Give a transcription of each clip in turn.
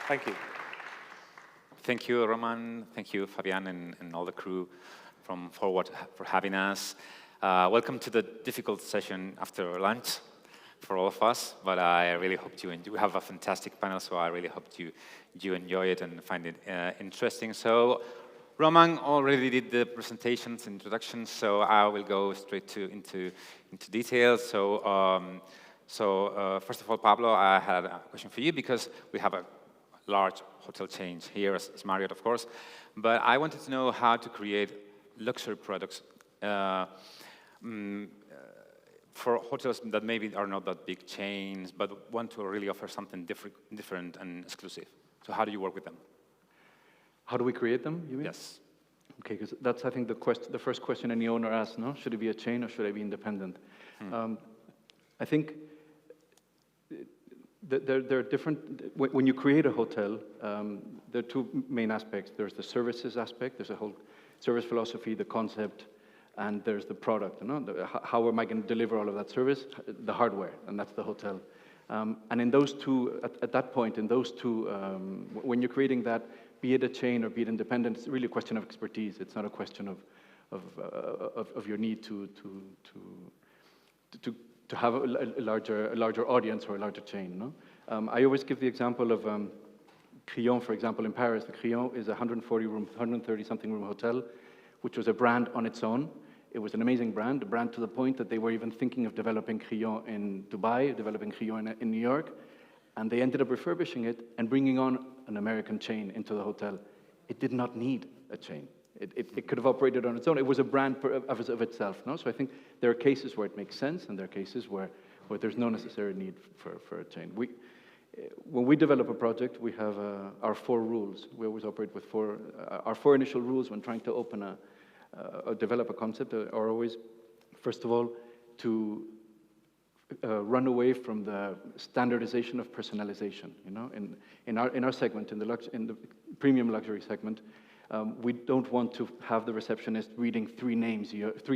Thank you. Thank you, Roman. Thank you, Fabian, and all the crew from Forward for having us. Welcome to the difficult session after lunch for all of us, but I really hope you enjoy. We have a fantastic panel, so I really hope you enjoy it and find it interesting. So Roman already did the presentations, introductions, so I will go straight into details. So, first of all, Pablo, I had a question for you because we have a large hotel chain here, as Marriott, of course, but I wanted to know how to create luxury products for hotels that maybe are not that big chains, but want to really offer something different and exclusive. So how do you work with them? How do we create them, you mean? Yes. Okay, because that's, I think, the first question any owner asks, no? Should it be a chain or should I be independent? I think there are different, when you create a hotel, there are two main aspects. There's the services aspect, there's a whole service philosophy, the concept, and there's the product. You know? How am I going to deliver all of that service? The hardware, and that's the hotel. And in those two, at that point, in those two, when you're creating that, be it a chain or be it independent, it's really a question of expertise. It's not a question of your need to have a larger audience or a larger chain. No? I always give the example of Carrington, for example, in Paris. The Carrington is a 140-room, 130-something room hotel, which was a brand on its own. It was an amazing brand, a brand to the point that they were even thinking of developing Carrington in Dubai, developing Carrington in New York, and they ended up refurbishing it and bringing on an American chain into the hotel. It did not need a chain. It could have operated on its own. It was a brand of itself. No? So I think there are cases where it makes sense, and there are cases where there's no necessary need for a chain. When we develop a project, we have our 4 rules. We always operate with our 4 initial rules when trying to open or develop a concept are always, first of all, to run away from the standardization of personalization. You know, in our segment, in the premium luxury segment, we don't want to have the receptionist reading 3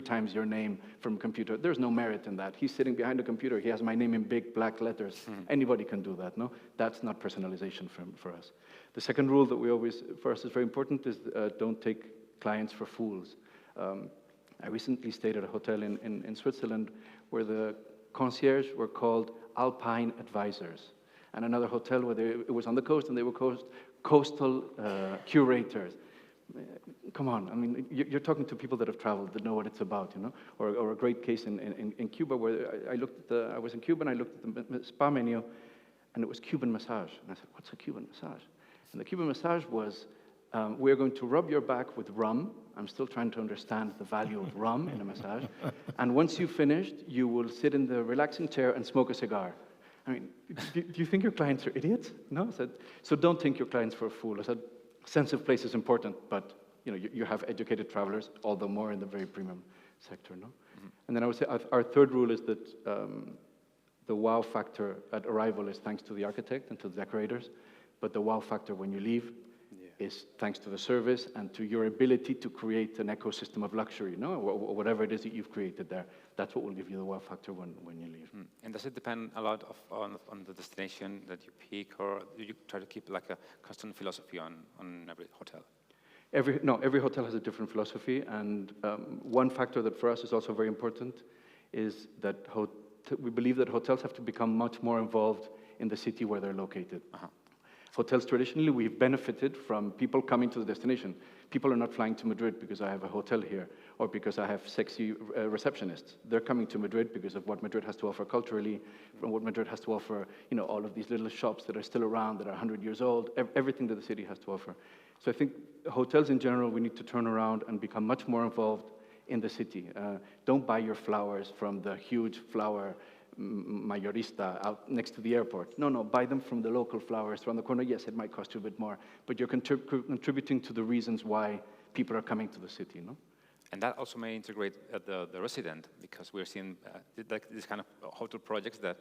times your name from a computer. There's no merit in that. He's sitting behind a computer. He has my name in big black letters. Anybody can do that. No, that's not personalization for us. The second rule that we always, for us, is very important is don't take clients for fools. I recently stayed at a hotel in Switzerland where the concierge were called Alpine Advisors, and another hotel where it was on the coast and they were coastal curators. Come on, I mean, you're talking to people that have traveled, that know what it's about, you know? Or a great case in Cuba where I was in Cuba and I looked at the spa menu and it was Cuban massage. And I said, what's a Cuban massage? And the Cuban massage was, we're going to rub your back with rum. I'm still trying to understand the value of rum in a massage. And once you've finished, you will sit in the relaxing chair and smoke a cigar. I mean, do you think your clients are idiots? No? I said, so don't take your clients for a fool. I said, sense of place is important, but you know, you have educated travelers, all the more in the very premium sector. No? And then I would say our third rule is that the wow factor at arrival is thanks to the architect and to the decorators, but the wow factor when you leave is thanks to the service and to your ability to create an ecosystem of luxury, no? Whatever it is that you've created there. That's what will give you the wow factor when you leave. And does it depend a lot on the destination that you pick, or do you try to keep like a constant philosophy on every hotel? Every hotel has a different philosophy, and one factor that for us is also very important is that we believe that hotels have to become much more involved in the city where they're located. Hotels, traditionally, we've benefited from people coming to the destination. People are not flying to Madrid because I have a hotel here or because I have sexy receptionists. They're coming to Madrid because of what Madrid has to offer culturally, from what Madrid has to offer, you know, all of these little shops that are still around, that are 100 years old, everything that the city has to offer. So I think hotels in general, we need to turn around and become much more involved in the city. Don't buy your flowers from the huge flower mayorista out next to the airport. No, buy them from the local flowers around the corner. Yes, it might cost you a bit more, but you're contributing to the reasons why people are coming to the city, no? And that also may integrate the resident, because we're seeing this kind of hotel projects that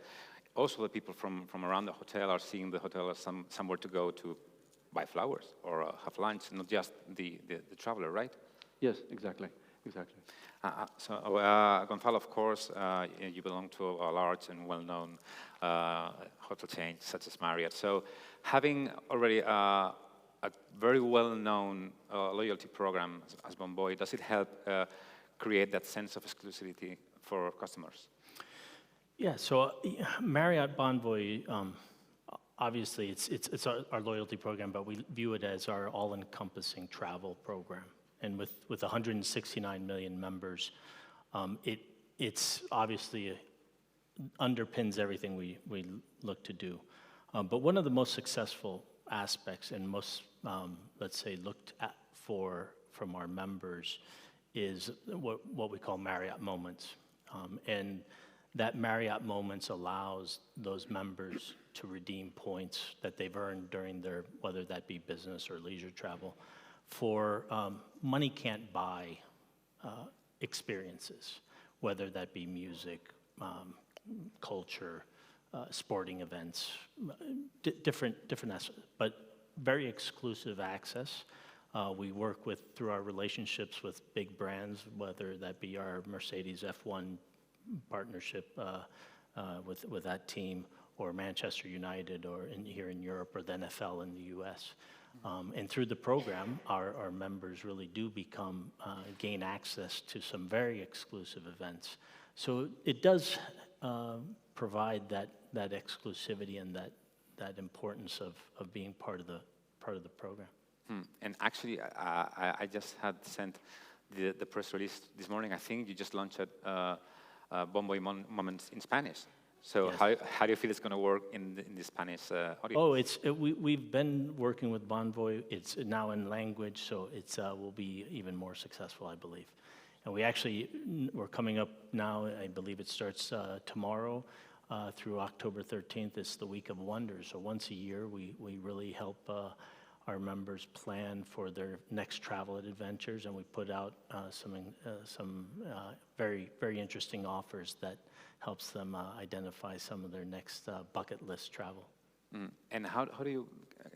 also the people from around the hotel are seeing the hotel as somewhere to go to buy flowers or have lunch, not just the traveler, right? Yes, exactly. Exactly. Gonzalo, of course, you belong to a large and well-known hotel chain such as Marriott. So having already a very well-known loyalty program as Bonvoy, does it help create that sense of exclusivity for customers? Yeah, so Marriott Bonvoy, obviously it's our loyalty program, but we view it as our all-encompassing travel program. And with 169 million members, it's obviously underpins everything we look to do. But one of the most successful aspects and most, let's say, looked at from our members is what we call Marriott Moments. And that Marriott Moments allows those members to redeem points that they've earned during their, whether that be business or leisure travel, for money can't buy experiences, whether that be music, culture, sporting events, different aspects, but very exclusive access. We work through our relationships with big brands, whether that be our Mercedes F1 partnership with that team, or Manchester United, or here in Europe, or the NFL in the US. And through the program, our members really do gain access to some very exclusive events. So it does provide that exclusivity and that importance of being part of the program. And actually, I just had sent the press release this morning. I think you just launched Bonvoy Moments in Spanish. So yes. How do you feel it's going to work in the Spanish audience? We've been working with Bonvoy. It's now in language, so it will be even more successful, I believe. And we're coming up now. I believe it starts tomorrow through October 13th. It's the Week of Wonders. So once a year, we really help our members plan for their next travel adventures, and we put out some very, very interesting offers that helps them identify some of their next bucket list travel. And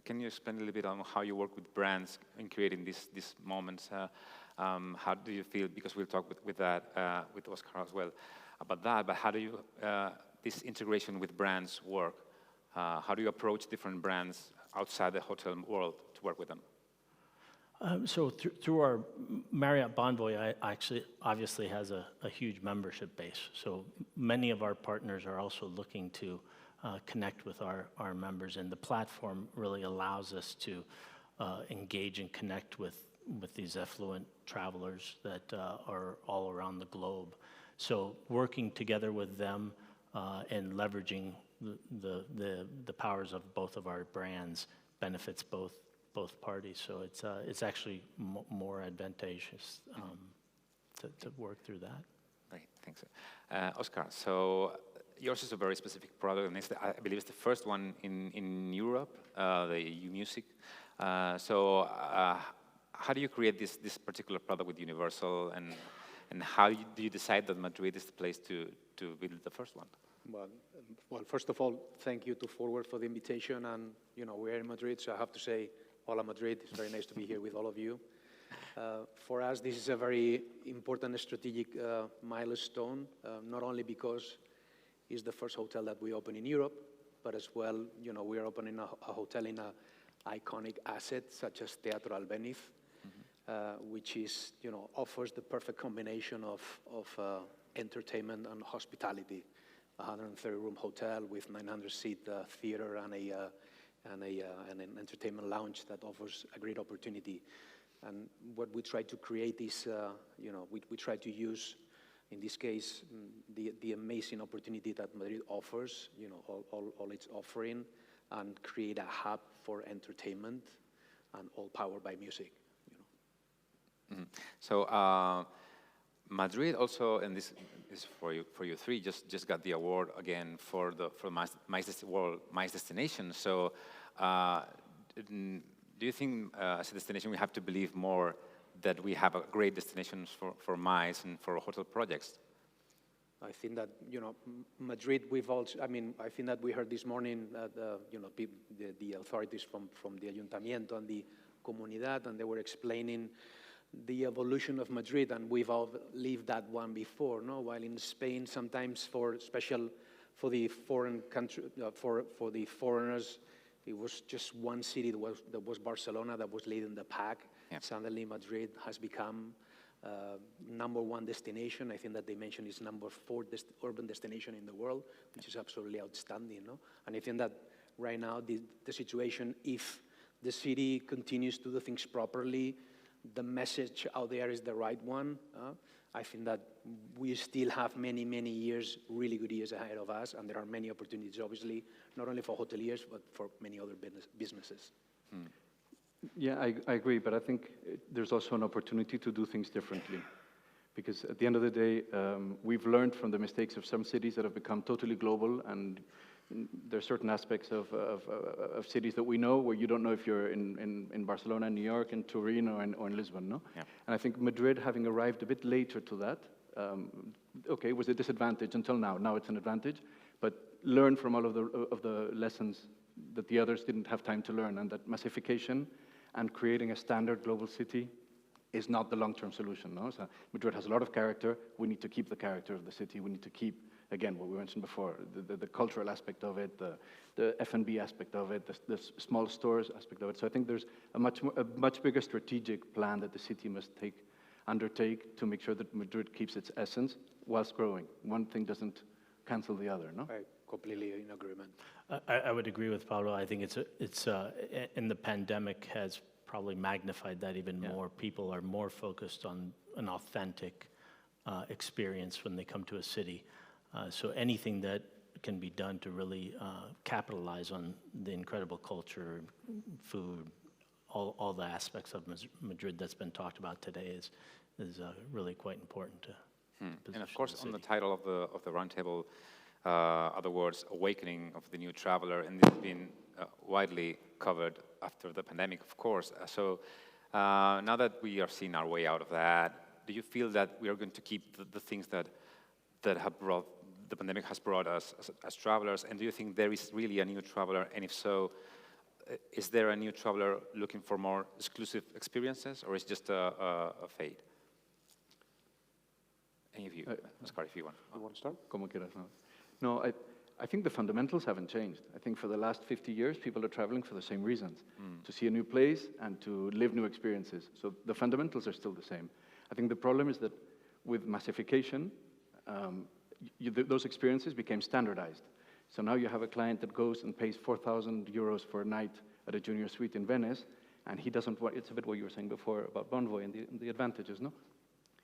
can you explain a little bit on how you work with brands in creating these moments? How do you feel, because we'll talk with Oscar as well about that, but how do you, this integration with brands work? How do you approach different brands outside the hotel world to work with them? So through our Marriott Bonvoy, actually obviously has a huge membership base. So many of our partners are also looking to connect with our members, and the platform really allows us to engage and connect with these affluent travelers that are all around the globe. So working together with them and leveraging the powers of both of our brands benefits both parties. So it's actually more advantageous to work through that. Great, thanks. Oscar, so yours is a very specific product, and I believe it's the first one in Europe, the UMUSIC. So how do you create this particular product with Universal, and how do you decide that Madrid is the place to build the first one? Well, first of all, thank you to Forward for the invitation, and we're in Madrid, so I have to say, hola Madrid. It's very nice to be here with all of you. For us, this is a very important strategic milestone, not only because it's the first hotel that we open in Europe, but as well, we are opening a hotel in an iconic asset such as Teatro Albéniz, which is, offers the perfect combination of entertainment and hospitality. 130-room hotel with 900-seat theater and an entertainment lounge that offers a great opportunity. And what we try to create is, we try to use, in this case, the amazing opportunity that Madrid offers, all its offering, and create a hub for entertainment, and all powered by music. So Madrid also, and this is for you three, just got the award again for My Destination. So do you think as a destination we have to believe more that we have a great destinations for MICE and for hotel projects? I think that, Madrid, I think that we heard this morning that, the authorities from the Ayuntamiento and the Comunidad, and they were explaining the evolution of Madrid, and we've all lived that one before, no? While in Spain, sometimes for the foreign country, for the foreigners, it was just one city that was Barcelona that was leading the pack. Yeah. Suddenly, Madrid has become #1 destination. I think that they mentioned it's #4 urban destination in the world, which is absolutely outstanding, no? And I think that right now, the situation, if the city continues to do things properly, the message out there is the right one. I think that we still have many, many years, really good years ahead of us, and there are many opportunities, obviously, not only for hoteliers, but for many other businesses. Yeah, I agree, but I think there's also an opportunity to do things differently. Because at the end of the day, we've learned from the mistakes of some cities that have become totally global, and there are certain aspects of cities that we know where you don't know if you're in Barcelona, New York, in Turin, or in Lisbon, no? Yeah. And I think Madrid, having arrived a bit later to that, okay, was a disadvantage until now. Now it's an advantage, but learn from all of the lessons that the others didn't have time to learn, and that massification and creating a standard global city is not the long-term solution, no? So Madrid has a lot of character. We need to keep the character of the city. We need to keep, again, what we mentioned before, the cultural aspect of it, the F&B aspect of it, the small stores aspect of it. So I think there's a much bigger strategic plan that the city must undertake to make sure that Madrid keeps its essence whilst growing. One thing doesn't cancel the other, no? I completely in agreement. I would agree with Pablo. I think and the pandemic has probably magnified that even more. People are more focused on an authentic experience when they come to a city. So anything that can be done to really capitalize on the incredible culture, food, all the aspects of Madrid that's been talked about today is really quite important to position And of course, the on the city. title of the roundtable, other words, awakening of the new traveler, and this has been widely covered after the pandemic, of course. So now that we are seeing our way out of that, do you feel that we are going to keep the things that have brought the pandemic has brought us as travelers? And do you think there is really a new traveler? And if so, is there a new traveler looking for more exclusive experiences, or is it just a fade? Any of you, Oscar, if you want. You want to start? Como quieras, no. No, I think the fundamentals haven't changed. I think for the last 50 years, people are traveling for the same reasons, to see a new place and to live new experiences. So the fundamentals are still the same. I think the problem is that with massification, those experiences became standardized. So now you have a client that goes and pays 4,000 euros for a night at a junior suite in Venice, and he doesn't want, it's a bit what you were saying before about Bonvoy and the advantages, no?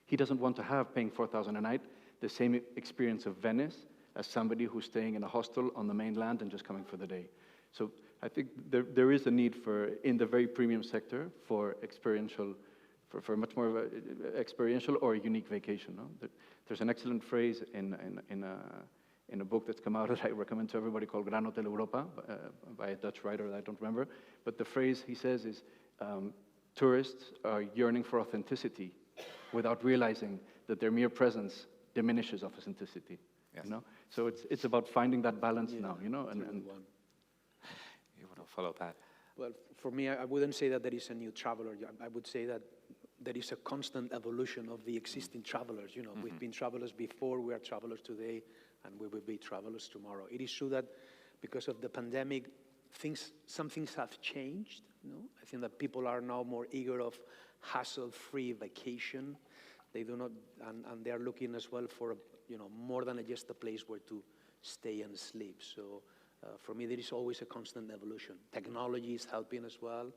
He doesn't want to have, paying 4,000 a night, the same experience of Venice as somebody who's staying in a hostel on the mainland and just coming for the day. So I think there is a need for, in the very premium sector, for experiential, for much more of a experiential or a unique vacation. No? There's an excellent phrase in a book that's come out that I recommend to everybody called Gran Hotel Europa by a Dutch writer that I don't remember. But the phrase he says is, tourists are yearning for authenticity without realizing that their mere presence diminishes authenticity. Yes. You know? So it's about finding that balance now, you know? And You want to follow that? Well, for me, I wouldn't say that there is a new traveler. I would say that there is a constant evolution of the existing travelers. You know, we've been travelers before, we are travelers today, and we will be travelers tomorrow. It is true that because of the pandemic, some things have changed. You know? I think that people are now more eager of hassle-free vacation. They do not, and they are looking as well for, more than just a place where to stay and sleep. So for me, there is always a constant evolution. Technology is helping as well.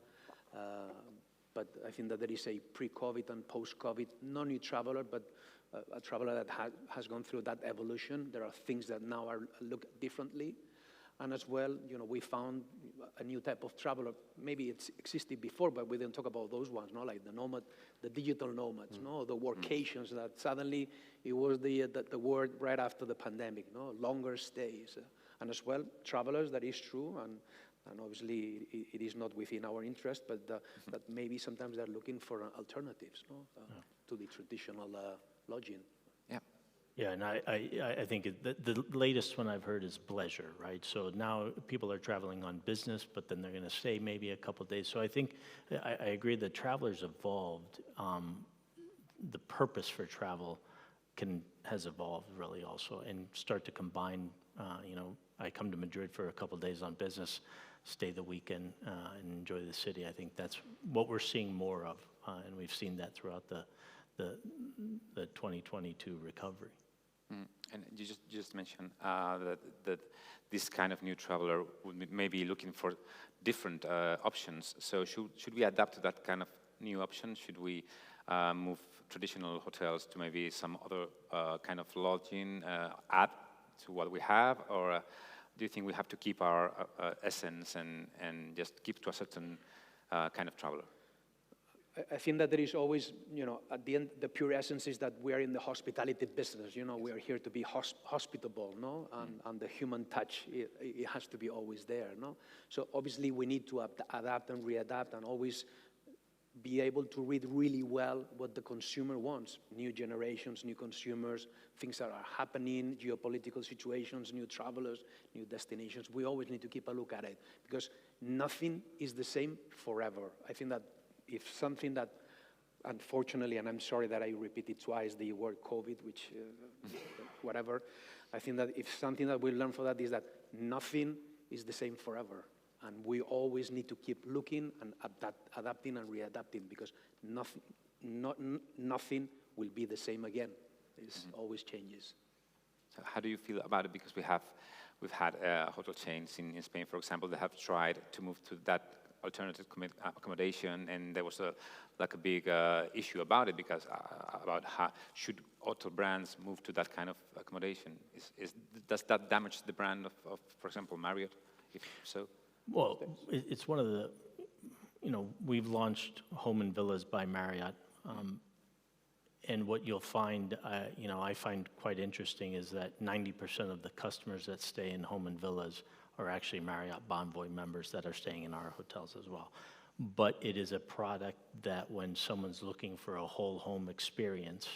But I think that there is a pre-COVID and post-COVID, not new traveler, but a traveler that has gone through that evolution. There are things that now look differently. And as well, we found a new type of traveler. Maybe it's existed before, but we didn't talk about those ones, no? Like the nomad, the digital nomads, no? The workations that suddenly it was the word right after the pandemic, no? Longer stays. And as well, travelers, that is true, and obviously it is not within our interest, but that maybe sometimes they're looking for alternatives, no? To the traditional lodging. Yeah. Yeah, and I think the latest one I've heard is bleisure, right? So now people are traveling on business, but then they're going to stay maybe a couple days. So I think I agree that travelers evolved. The purpose for travel has evolved really also, and start to combine. I come to Madrid for a couple days on business, stay the weekend, and enjoy the city. I think that's what we're seeing more of, and we've seen that throughout the 2022 recovery. And you just mentioned that this kind of new traveler would be maybe looking for different options. So should we adapt to that kind of new option? Should we move traditional hotels to maybe some other kind of lodging, add to what we have, or do you think we have to keep our essence and just keep to a certain kind of traveler? I think that there is always, at the end, the pure essence is that we are in the hospitality business. We are here to be hospitable, no? And the human touch, it has to be always there, no? So obviously we need to adapt and readapt and always be able to read really well what the consumer wants. New generations, new consumers, things that are happening, geopolitical situations, new travelers, new destinations. We always need to keep a look at it because nothing is the same forever. I think that if something that, unfortunately, and I'm sorry that I repeated twice the word COVID, which, whatever, I think that if something that we learn from that is that nothing is the same forever. And we always need to keep looking and adapting and readapting because nothing will be the same again. It always changes. So how do you feel about it? Because we've had hotel chains in Spain, for example, that have tried to move to that alternative accommodation, and there was a big issue about it because about how should hotel brands move to that kind of accommodation? Does that damage the brand of, for example, Marriott? If so. Well, it's one of the, we've launched Home and Villas by Marriott, and what you'll find, I find quite interesting is that 90% of the customers that stay in Home and Villas are actually Marriott Bonvoy members that are staying in our hotels as well. But it is a product that when someone's looking for a whole home experience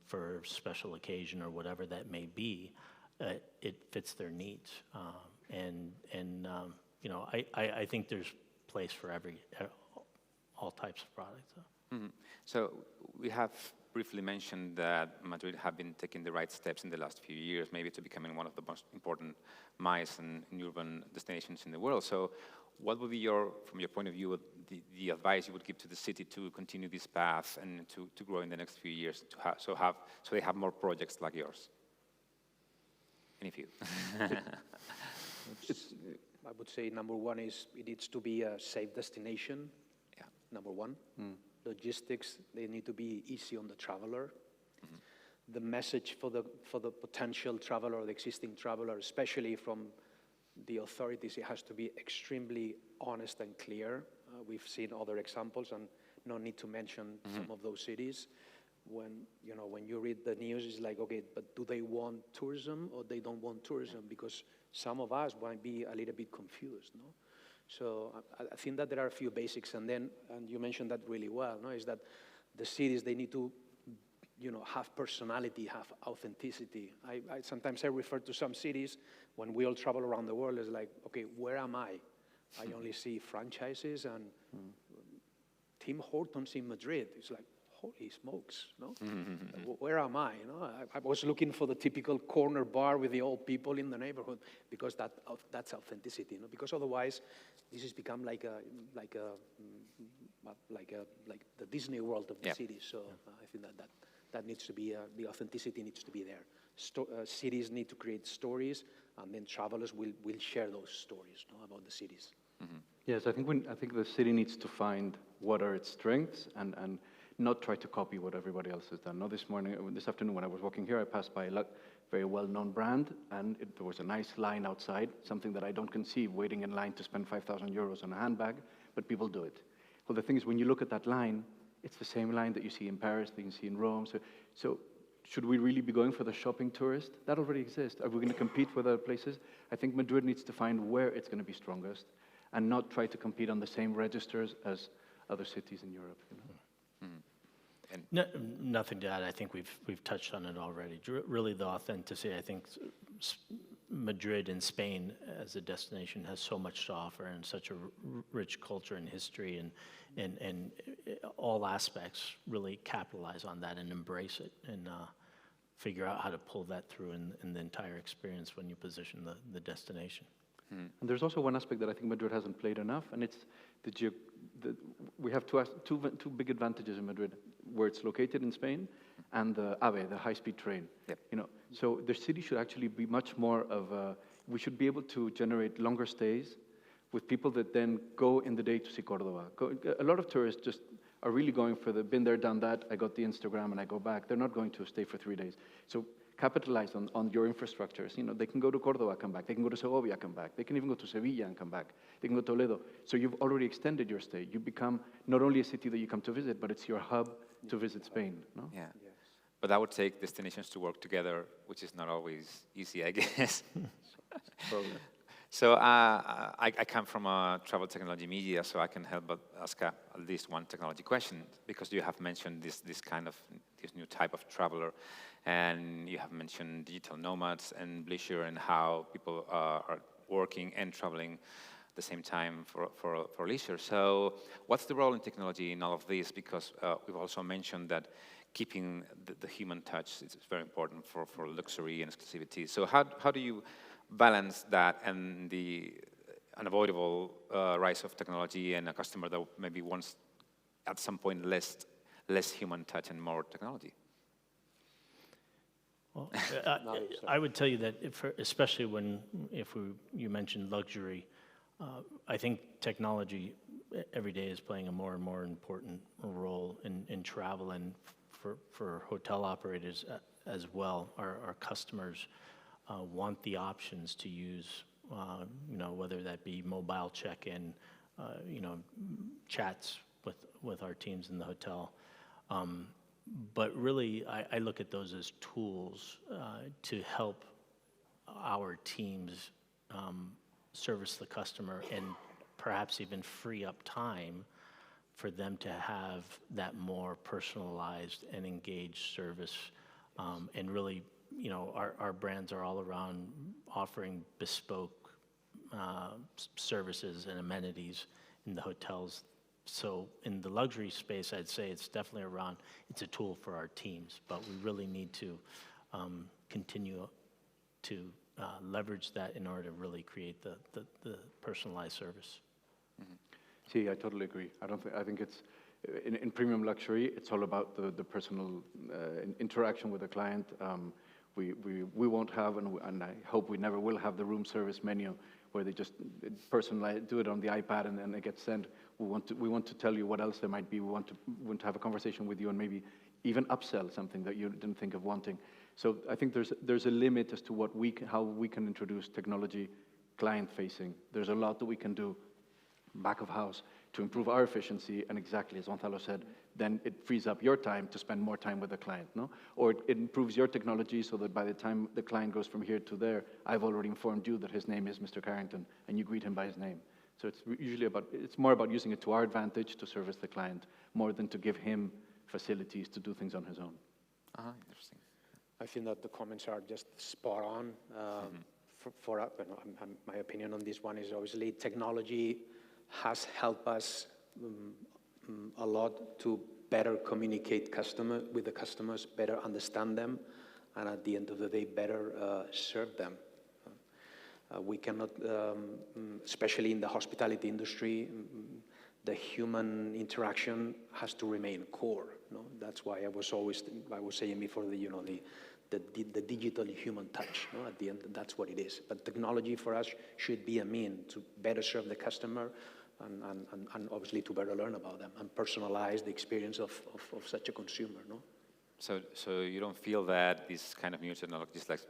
for a special occasion or whatever that may be, it fits their needs. I think there's place for all types of products. Mm-hmm. So we have briefly mentioned that Madrid have been taking the right steps in the last few years, maybe to becoming one of the most important MICE and urban destinations in the world. So what would be from your point of view, the advice you would give to the city to continue this path and to grow in the next few years, so they have more projects like yours? Any few. I would say number one is it needs to be a safe destination. Yeah. Number one. Logistics, they need to be easy on the traveler. Mm-hmm. The message for the potential traveler or the existing traveler, especially from the authorities, it has to be extremely honest and clear. We've seen other examples, and no need to mention some of those cities. When you read the news, it's like, okay, but do they want tourism or they don't want tourism? Because some of us might be a little bit confused, no? So I think that there are a few basics, and you mentioned that really well, no? Is that the cities, they need to, have personality, have authenticity. Sometimes I refer to some cities, when we all travel around the world, it's like, okay, where am I? I only see franchises and Tim Hortons in Madrid. It's like, holy smokes, no? Where am I? I was looking for the typical corner bar with the old people in the neighborhood because that's authenticity, no? Because otherwise, this has become like the Disney World of the city. So I think that needs to be the authenticity needs to be there. Cities need to create stories, and then travelers will share those stories, no, about the cities. Mm-hmm. Yes, I think the city needs to find what are its strengths and not try to copy what everybody else has done. No, this afternoon when I was walking here, I passed by a very well-known brand, and there was a nice line outside, something that I don't conceive, waiting in line to spend 5,000 euros on a handbag, but people do it. Well, the thing is, when you look at that line, it's the same line that you see in Paris, that you see in Rome. So should we really be going for the shopping tourist? That already exists. Are we going to compete with other places? I think Madrid needs to find where it's going to be strongest and not try to compete on the same registers as other cities in Europe. No, nothing to add. I think we've touched on it already. Really, the authenticity. I think Madrid and Spain as a destination has so much to offer and such a rich culture and history, and all aspects really capitalize on that and embrace it and figure out how to pull that through in the entire experience when you position the destination. And there's also one aspect that I think Madrid hasn't played enough, and it's we have two big advantages in Madrid, where it's located in Spain, and the AVE, the high-speed train. Yep. You know, so the city should actually be much more of we should be able to generate longer stays with people that then go in the day to see Córdoba. A lot of tourists just are really going for the been there, done that, I got the Instagram and I go back. They're not going to stay for 3 days. So capitalize on your infrastructures. You know, they can go to Córdoba, come back. They can go to Segovia, come back. They can even go to Sevilla and come back. They can go to Toledo. So you've already extended your stay. You become not only a city that you come to visit, but it's your hub to visit Spain. No? Yeah. But that would take destinations to work together, which is not always easy, I guess. So I come from travel technology media, so I can help but ask at least one technology question, because you have mentioned this new type of traveler, and you have mentioned digital nomads and leisure and how people are working and traveling at the same time for leisure. So what's the role in technology in all of this? Because we've also mentioned that keeping the human touch is very important for luxury and exclusivity. So how do you balance that and the unavoidable rise of technology and a customer that maybe wants at some point less human touch and more technology? Well, I would tell you that especially you mentioned luxury, I think technology every day is playing a more and more important role in travel and for hotel operators as well. Our customers want the options to use, whether that be mobile check-in, chats with our teams in the hotel. But really, I look at those as tools to help our teams service the customer and perhaps even free up time for them to have that more personalized and engaged service. And really, our brands are all around offering bespoke services and amenities in the hotels. So in the luxury space, I'd say it's definitely it's a tool for our teams, but we really need to continue to leverage that in order to really create the personalized service. Mm-hmm. See, I totally agree. I think it's, in premium luxury, it's all about the personal interaction with the client. We won't have, and I hope we never will have, the room service menu where they just personalize, do it on the iPad and then it gets sent. We want to tell you what else there might be. We want to have a conversation with you and maybe even upsell something that you didn't think of wanting. So I think there's a limit as to how we can introduce technology client-facing. There's a lot that we can do back of house to improve our efficiency, and exactly as Gonzalo said, then it frees up your time to spend more time with the client, no? Or it improves your technology so that by the time the client goes from here to there, I've already informed you that his name is Mr. Carrington, and you greet him by his name. So it's more about using it to our advantage to service the client, more than to give him facilities to do things on his own. Interesting. I think that the comments are just spot on. My opinion on this one is obviously technology has helped us a lot to better communicate with the customers, better understand them, and at the end of the day, better serve them. We cannot, especially in the hospitality industry, the human interaction has to remain core. No? That's why I was saying before the digital human touch. No? At the end, that's what it is. But technology for us should be a mean to better serve the customer and obviously to better learn about them and personalize the experience of such a consumer. No? So you don't feel that these kind of new technologies like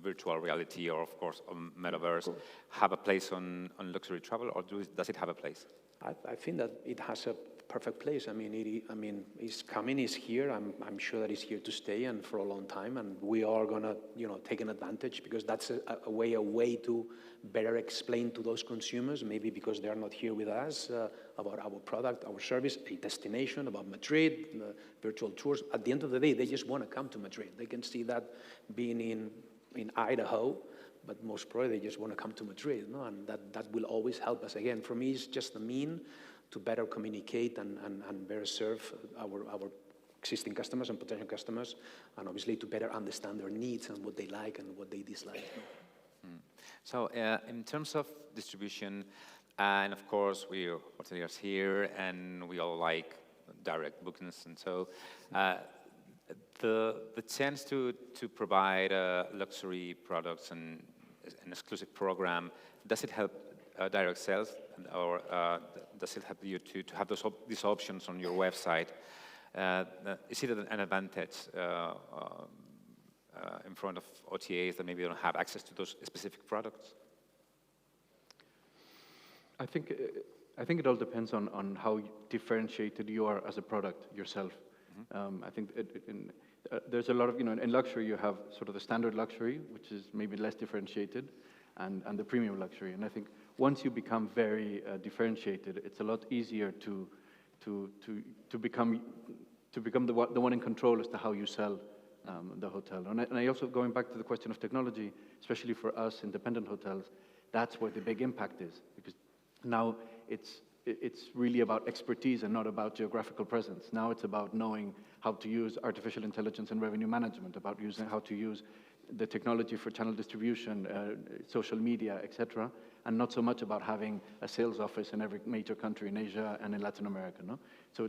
virtual reality or, of course, metaverse have a place on luxury travel, or does it have a place? I think that it has a perfect place. I mean, he's coming, he's here. I'm sure that he's here to stay and for a long time. And we are gonna, take an advantage because that's a way to better explain to those consumers, maybe because they are not here with us, about our product, our service, a destination, about Madrid, virtual tours. At the end of the day, they just want to come to Madrid. They can see that being in Idaho, but most probably they just want to come to Madrid, no? And that will always help us. Again, for me, it's just a mean to better communicate and better serve our existing customers and potential customers, and obviously to better understand their needs and what they like and what they dislike. No? So in terms of distribution, and of course we're hoteliers here, and we all like direct bookings, and so the chance to provide luxury products and an exclusive program, does it help direct sales, or does it help you to have these options on your website? Is it an advantage in front of OTAs that maybe don't have access to those specific products? I think it all depends on how differentiated you are as a product yourself. I think there's a lot of, in luxury you have sort of the standard luxury, which is maybe less differentiated, and the premium luxury. And I think once you become very differentiated, it's a lot easier to become the one in control as to how you sell the hotel. And I also, going back to the question of technology, especially for us independent hotels, that's where the big impact is, because now it's really about expertise and not about geographical presence. Now it's about knowing how to use artificial intelligence and revenue management, about how to use the technology for channel distribution, social media, etc., and not so much about having a sales office in every major country in Asia and in Latin America. No? So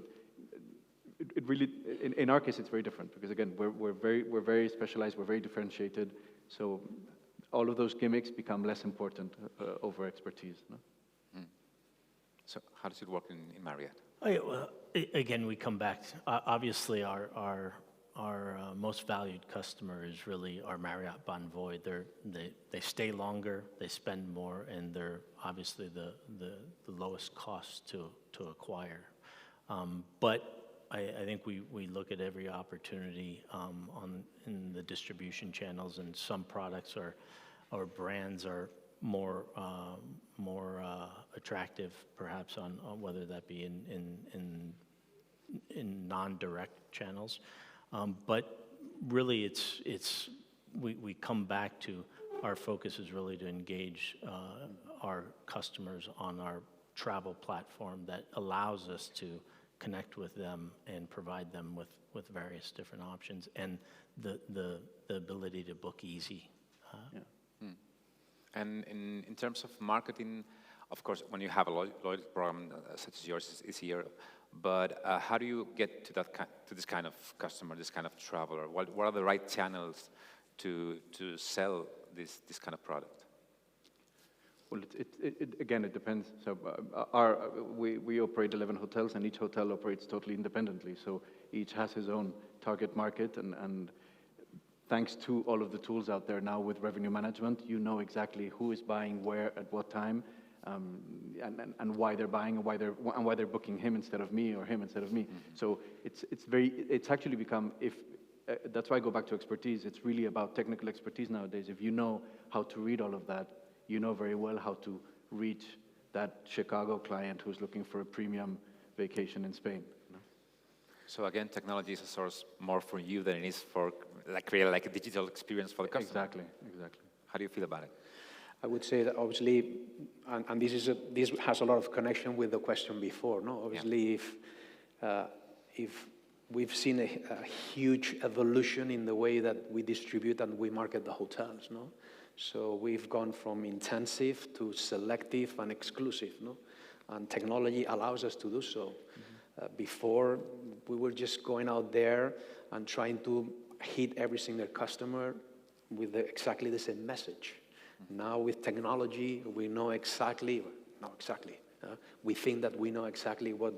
it really, in our case, it's very different because again, we're very specialized, we're very differentiated. So all of those gimmicks become less important over expertise. No? So how does it work in Marriott? Well, again, we come back. Obviously, our most valued customer is really our Marriott Bonvoy. They stay longer, they spend more, and they're obviously the lowest cost to acquire. But I think we look at every opportunity in the distribution channels, and some products or brands are more attractive, perhaps on whether that be in non-direct channels. But really, we come back to our focus is really to engage our customers on our travel platform that allows us to connect with them and provide them with various different options and the ability to book easy. And in terms of marketing, of course, when you have a loyalty program such as yours, it's easier. But how do you get to this kind of customer, this kind of traveler? What are the right channels to sell this kind of product? Well, again, it depends. So we operate 11 hotels, and each hotel operates totally independently. So each has his own target market, and thanks to all of the tools out there now with revenue management, you know exactly who is buying where at what time, and why they're buying, and why they're booking him instead of me or him instead of me. Mm-hmm. So it's actually become, that's why I go back to expertise. It's really about technical expertise nowadays. If you know how to read all of that, you know very well how to reach that Chicago client who's looking for a premium vacation in Spain. You know? So again, technology is a source more for you than it is for create a digital experience for the customer. Exactly. How do you feel about it? I would say that obviously, and this has a lot of connection with the question before. No, obviously, if we've seen a huge evolution in the way that we distribute and we market the hotels. No, so we've gone from intensive to selective and exclusive. No, and technology allows us to do so. Mm-hmm. Before, we were just going out there and trying to hit every single customer with exactly the same message. Now with technology, we know exactly, we think that we know exactly what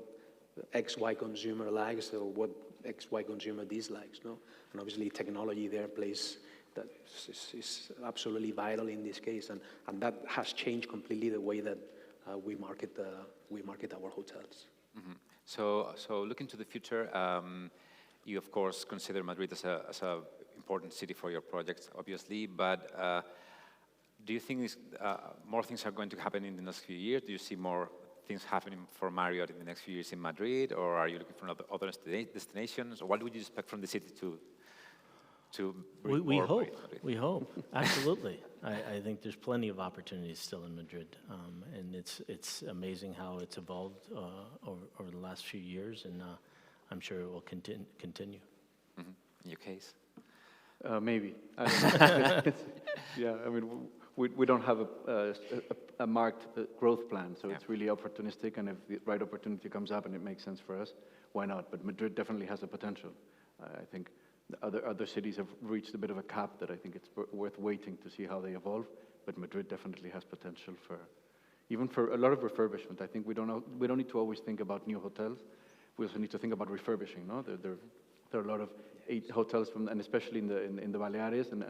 XY consumer likes or what XY consumer dislikes, no? And obviously technology there plays, that is absolutely vital in this case, and that has changed completely the way that we market our hotels. Mm-hmm. So looking to the future, you of course consider Madrid as a important city for your projects, obviously, but do you think more things are going to happen in the next few years? Do you see more things happening for Marriott in the next few years in Madrid, or are you looking for other destinations? Or what would you expect from the city to bring We more hope. Madrid? We hope. Absolutely. I think there's plenty of opportunities still in Madrid, and it's amazing how it's evolved over the last few years, and I'm sure it will continue. Mm-hmm. In your case? Maybe. Yeah, I mean, we don't have a marked growth plan, so it's really opportunistic, and if the right opportunity comes up and it makes sense for us, why not? But Madrid definitely has a potential. I think other cities have reached a bit of a cap that I think it's worth waiting to see how they evolve, but Madrid definitely has potential even for a lot of refurbishment. I think we don't need to always think about new hotels. We also need to think about refurbishing, no? There are a lot of hotels and especially in the Baleares and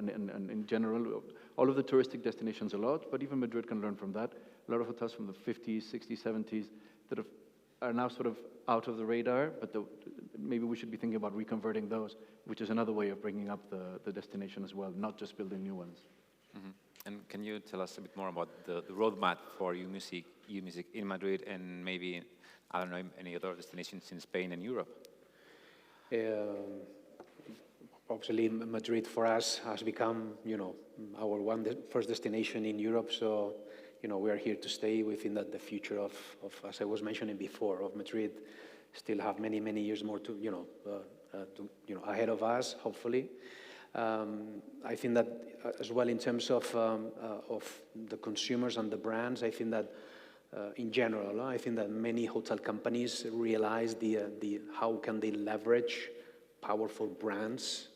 in general, all of the touristic destinations a lot, but even Madrid can learn from that. A lot of hotels from the 50s, 60s, 70s that are now sort of out of the radar, but maybe we should be thinking about reconverting those, which is another way of bringing up the destination as well, not just building new ones. Mm-hmm. And can you tell us a bit more about the roadmap for UMUSIC in Madrid and maybe, I don't know, any other destinations in Spain and Europe? Obviously, Madrid for us has become, our first destination in Europe. So, we are here to stay. We think that the future of as I was mentioning before, of Madrid, still have many, many years more to, ahead of us, hopefully. I think that as well in terms of the consumers and the brands, I think that in general, I think that many hotel companies realize how can they leverage powerful brands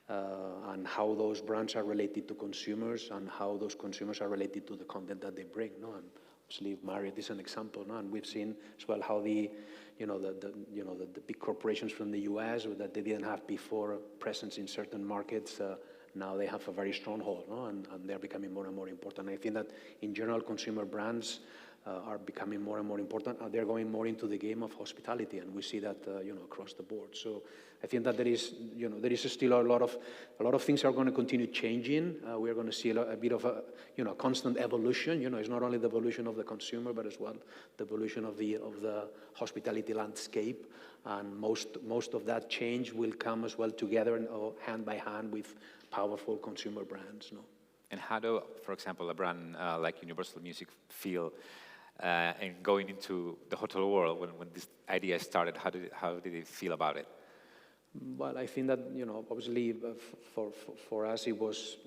and how those brands are related to consumers and how those consumers are related to the content that they bring. No? And obviously, Marriott is an example. No? And we've seen as well how the big corporations from the US that they didn't have before presence in certain markets. Now they have a very strong hold, no? And they're becoming more and more important. I think that in general, consumer brands are becoming more and more important. They're going more into the game of hospitality, and we see that across the board. So I think that there is still a lot of things are going to continue changing. We are going to see a bit of a constant evolution. It's not only the evolution of the consumer, but as well the evolution of the hospitality landscape. And most of that change will come as well together hand by hand with powerful consumer brands. No? And how do, for example, a brand like Universal Music feel and going into the hotel world when this idea started? How did they feel about it? Well, I think that obviously for us it was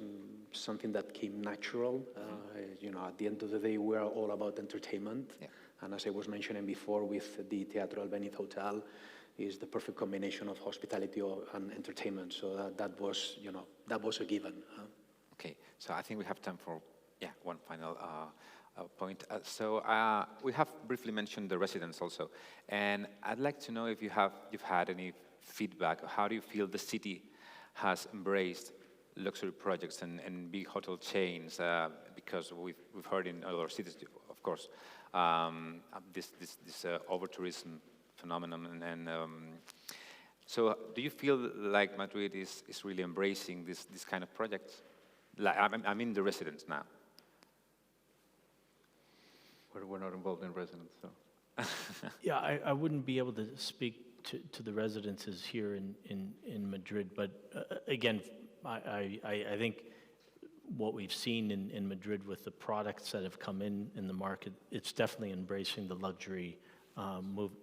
something that came natural. At the end of the day, we are all about entertainment, and as I was mentioning before, with the Teatro Albéniz Hotel, is the perfect combination of hospitality and entertainment. So that was a given. Okay, so I think we have time for one final point. So we have briefly mentioned the residents also, and I'd like to know if you've had any feedback. How do you feel the city has embraced luxury projects and big hotel chains? Because we've heard in other cities, of course, this over-tourism phenomenon. And so do you feel like Madrid is really embracing this kind of projects? Like, I mean the residents now. We're not involved in residence, so. Yeah, I wouldn't be able to speak to the residences here in Madrid, but again, I think what we've seen in Madrid with the products that have come in the market, it's definitely embracing the luxury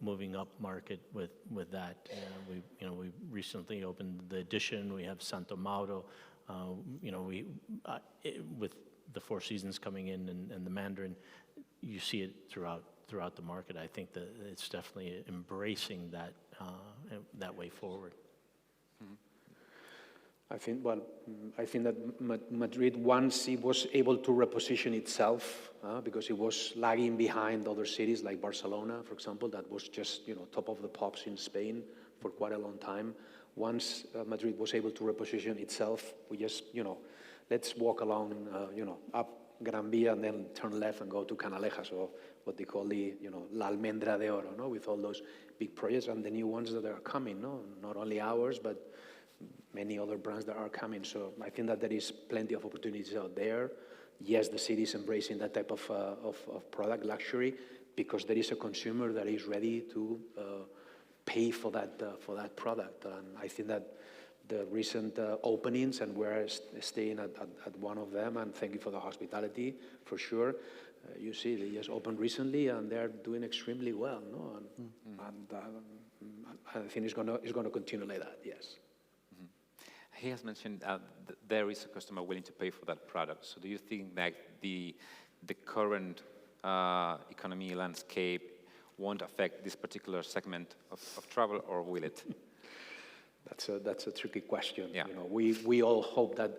moving up market with that. We recently opened the Edition. We have Santo Mauro. With the Four Seasons coming in and the Mandarin, you see it throughout the market. I think that it's definitely embracing that way forward. Mm-hmm. I think that Madrid, once it was able to reposition itself, because it was lagging behind other cities like Barcelona, for example, that was just top of the pops in Spain for quite a long time. Once Madrid was able to reposition itself, we just let's walk along up Gran Vía and then turn left and go to Canalejas, or what they call the, La Almendra de Oro, no? With all those big projects and the new ones that are coming, no? Not only ours, but many other brands that are coming. So I think that there is plenty of opportunities out there. Yes, the city is embracing that type of product, luxury, because there is a consumer that is ready to pay for that product. And I think that the recent openings, and we're staying at one of them, and thank you for the hospitality, for sure. You see, they just opened recently, and they're doing extremely well, no? And I think it's gonna continue like that, yes. He has mentioned there is a customer willing to pay for that product. So do you think that the current economy landscape won't affect this particular segment of travel, or will it? That's a tricky question. Yeah. We all hope that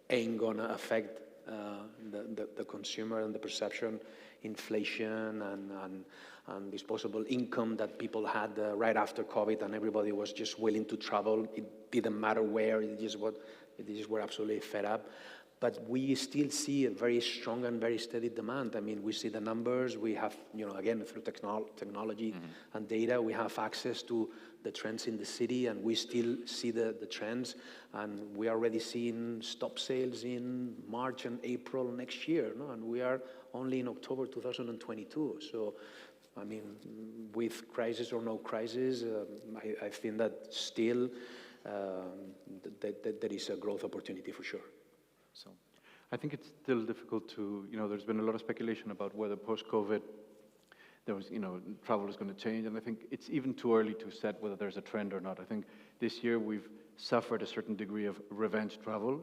ain't gonna affect the consumer and the perception, inflation and disposable income that people had right after COVID, and everybody was just willing to travel. It didn't matter where. They just were absolutely fed up. But we still see a very strong and very steady demand. I mean, we see the numbers. We have, again, through technology and data, we have access to the trends in the city, and we still see the trends. And we are already seeing stop sales in March and April next year, no? And we are only in October 2022. So, I mean, with crisis or no crisis, I think that still there is a growth opportunity for sure. So, I think it's still difficult to, there's been a lot of speculation about whether post-COVID there was, travel is going to change, and I think it's even too early to set whether there's a trend or not. I think this year we've suffered a certain degree of revenge travel.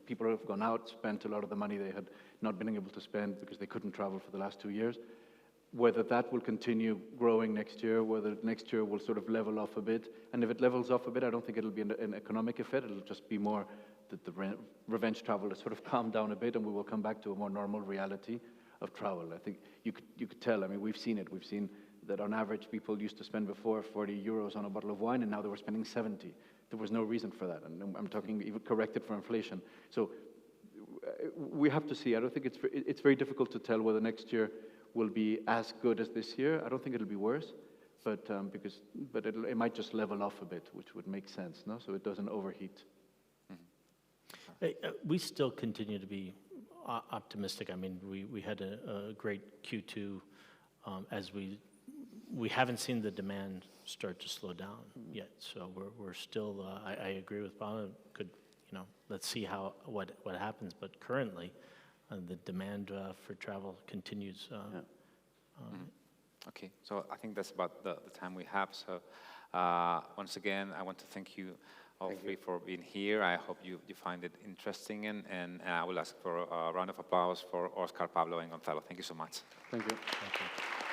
People have gone out, spent a lot of the money they had not been able to spend because they couldn't travel for the last 2 years. Whether that will continue growing next year, whether next year will sort of level off a bit. And if it levels off a bit, I don't think it'll be an economic effect. It'll just be more that the revenge travel has sort of calmed down a bit, and we will come back to a more normal reality of travel. I think you could tell. I mean, we've seen it. We've seen that on average people used to spend before 40 euros on a bottle of wine, and now they were spending 70. There was no reason for that, and I'm talking even corrected for inflation. So we have to see. I don't think it's very difficult to tell whether next year will be as good as this year. I don't think it'll be worse, but it might just level off a bit, which would make sense, no? So it doesn't overheat. We still continue to be optimistic. I mean, we had a great Q2 as we haven't seen the demand start to slow down yet. So we're still, I agree with Pablo, let's see what happens. But currently, the demand for travel continues. Okay, so I think that's about the time we have. So once again, I want to thank you all three for being here. I hope you find it interesting, and I will ask for a round of applause for Oscar, Pablo, and Gonzalo. Thank you so much. Thank you. Thank you.